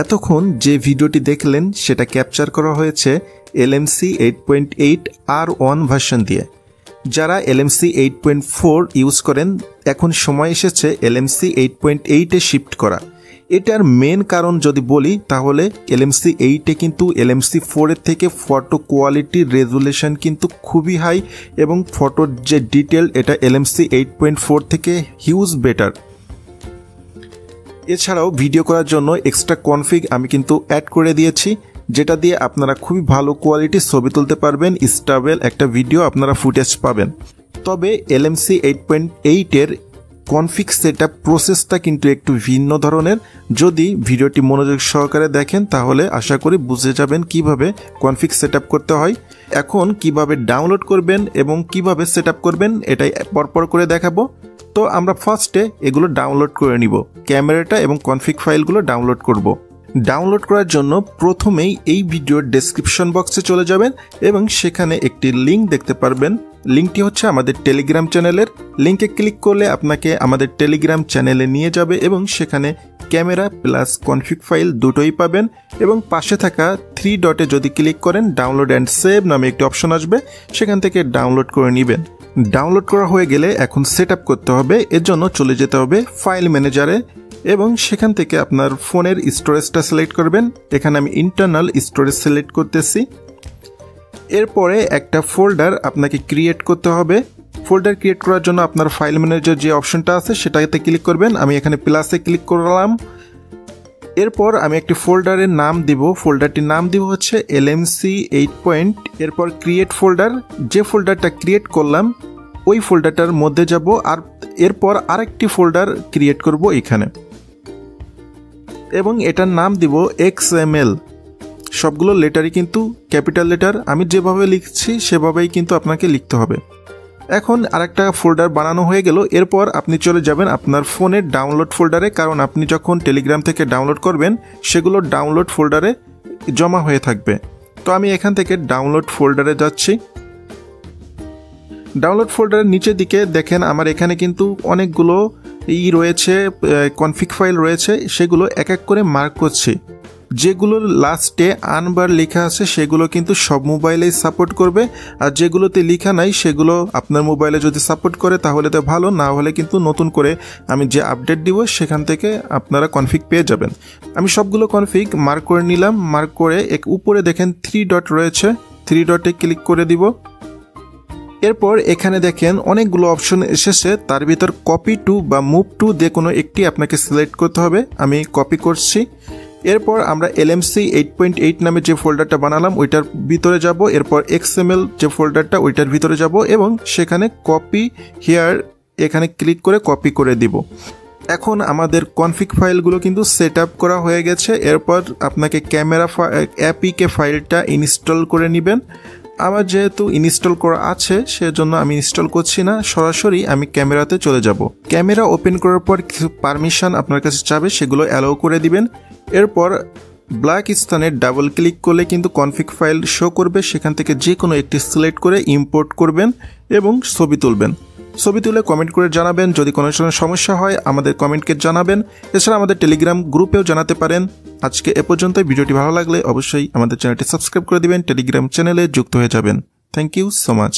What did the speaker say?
এতক্ষণ যে ভিডিওটি দেখলেন সেটা ক্যাপচার করা হয়েছে LMC 8.8 R1 ভার্সন দিয়ে। যারা LMC 8.4 ইউজ করেন এখন সময় এসেছে LMC 8.8 শিফট করা। এটার মেন কারণ যদি বলি তাহলে LMC 8 কিন্তু LMC 4 এর থেকে ফটো কোয়ালিটি রেজুলেশন কিন্তু খুবই হাই এবং ফটোর যে ডিটেল এটা LMC 8.4 থেকে হিউজ বেটার। এছাড়াও ভিডিও করার জন্য এক্সট্রা কনফিগ আমি কিন্তু অ্যাড করে দিয়েছি, যেটা দিয়ে আপনারা খুবই ভালো কোয়ালিটির ছবি তুলতে পারবেন, স্টেবল একটা ভিডিও আপনারা ফুটেজ পাবেন। তবে LMC 8.8 এর কনফিগ সেটআপ প্রসেসটা কিন্তু একটু ভিন্ন ধরনের। যদি ভিডিওটি মনোযোগ সহকারে দেখেন তাহলে আশা করি বুঝে যাবেন কিভাবে কনফিগ সেটআপ করতে হয়। এখন কিভাবে ডাউনলোড করবেন এবং কিভাবে সেটআপ করবেন এটাই পরপর করে দেখাবো। তো আমরা ফার্স্টে এগুলো ডাউনলোড করে নিব, ক্যামেরাটা এবং কনফিগ ফাইলগুলো ডাউনলোড করব। ডাউনলোড করার জন্য প্রথমেই এই ভিডিওর ডেসক্রিপশন বক্সে চলে যাবেন এবং সেখানে একটি লিঙ্ক দেখতে পারবেন। লিঙ্কটি হচ্ছে আমাদের টেলিগ্রাম চ্যানেলের। লিঙ্কে ক্লিক করলে আপনাকে আমাদের টেলিগ্রাম চ্যানেলে নিয়ে যাবে এবং সেখানে ক্যামেরা প্লাস কনফিগ ফাইল দুটোই পাবেন এবং পাশে থাকা 3 ডটে যদি ক্লিক করেন ডাউনলোড অ্যান্ড সেভ নামে একটি অপশন আসবে, সেখান থেকে ডাউনলোড করে নেবেন। ডাউনলোড করা হয়ে গেলে এখন সেটআপ করতে হবে। এর জন্য চলে যেতে হবে ফাইল ম্যানেজারে এবং সেখান থেকে আপনার ফোনের স্টোরেজটা সিলেক্ট করবেন। এখানে আমি ইন্টারনাল স্টোরেজ সিলেক্ট করতেছি। এরপরে একটা ফোল্ডার আপনাকে ক্রিয়েট করতে হবে। ফোল্ডার ক্রিয়েট করার জন্য আপনার ফাইল ম্যানেজার যে অপশনটা আছে সেটাতে ক্লিক করবেন। আমি এখানে প্লাসে ক্লিক করলাম। এরপর আমি একটি ফোল্ডারের নাম দিব। ফোল্ডারটির নাম দিব হচ্ছে LMC 8. এরপর ক্রিয়েট ফোল্ডার, যে ফোল্ডারটা ক্রিয়েট করলাম ওই ফোল্ডারটার মধ্যে যাব আর এরপর আরেকটি ফোল্ডার ক্রিয়েট করব এখানে এবং এটার নাম দিব XML। সবগুলো লেটারই কিন্তু ক্যাপিটাল লেটার। আমি যেভাবে লিখছি সেভাবেই কিন্তু আপনাকে লিখতে হবে। এখন আরেকটা ফোল্ডার বানানো হয়ে গেল। এরপর আপনি চলে যাবেন আপনার ফোনের ডাউনলোড ফোল্ডারে, কারণ আপনি যখন টেলিগ্রাম থেকে ডাউনলোড করবেন সেগুলো ডাউনলোড ফোল্ডারে জমা হয়ে থাকবে। তো আমি এখান থেকে ডাউনলোড ফোল্ডারে যাচ্ছি। ডাউনলোড ফোল্ডারের নিচের দিকে দেখেন আমার এখানে কিন্তু অনেকগুলো রয়েছে, কনফিগ ফাইল রয়েছে। সেগুলো এক এক করে মার্ক করছি। যেগুলোর লাস্টে আনবার লেখা আছে সেগুলো কিন্তু সব মোবাইলেই সাপোর্ট করবে, আর যেগুলোতে লেখা নাই সেগুলো আপনার মোবাইলে যদি সাপোর্ট করে তাহলে তো ভালো, না হলে কিন্তু নতুন করে আমি যে আপডেট দিব সেখান থেকে আপনারা কনফিগ পেয়ে যাবেন। আমি সবগুলো কনফিগ মার্ক করে নিলাম। মার্ক করে উপরে দেখেন 3 ডট রয়েছে, 3 ডটে ক্লিক করে দিব। এরপর এখানে দেখেন অনেকগুলো অপশন এসেছে, তার ভিতর কপি টু বা মুভ টু যে কোনো একটি আপনাকে সিলেক্ট করতে হবে। আমি কপি করছি। এরপর আমরা LMC 8.8 নামে যে ফোল্ডারটা বানালাম ওইটার ভিতরে যাব। এরপর XML যে ফোল্ডারটা ওইটার ভিতরে যাব এবং সেখানে কপি হিয়ার এখানে ক্লিক করে কপি করে দিব। এখন আমাদের কনফিগ ফাইলগুলো কিন্তু সেট আপ করা হয়ে গেছে। এরপর আপনাকে ক্যামেরা APK ফাইলটা ইনস্টল করে নেবেন। আমার যেহেতু ইনস্টল করা আছে সেজন্য আমি ইনস্টল করছি না, সরাসরি আমি ক্যামেরাতে চলে যাব। ক্যামেরা ওপেন করার পর কিছু পারমিশন আপনার কাছে চাবে, সেগুলো অ্যালাউ করে দিবেন। এরপর ব্ল্যাক স্থানে ডাবল ক্লিক করলে কিন্তু কনফিগ ফাইল শো করবে, সেখান থেকে যে কোনো একটি সিলেক্ট করে ইম্পোর্ট করবেন এবং ছবি তুলবেন। ছবি তুলে কমেন্ট করে জানাবেন। যদি কোনো সমস্যা হয় আমাদের কমেন্টকে জানাবেন। এছাড়া আমাদের টেলিগ্রাম গ্রুপেও জানাতে পারেন। আজকে এ পর্যন্ত। ভিডিওটি ভালো লাগলে অবশ্যই আমাদের চ্যানেলটি সাবস্ক্রাইব করে দিবেন, টেলিগ্রাম চ্যানেলে যুক্ত হয়ে যাবেন। Thank you so much.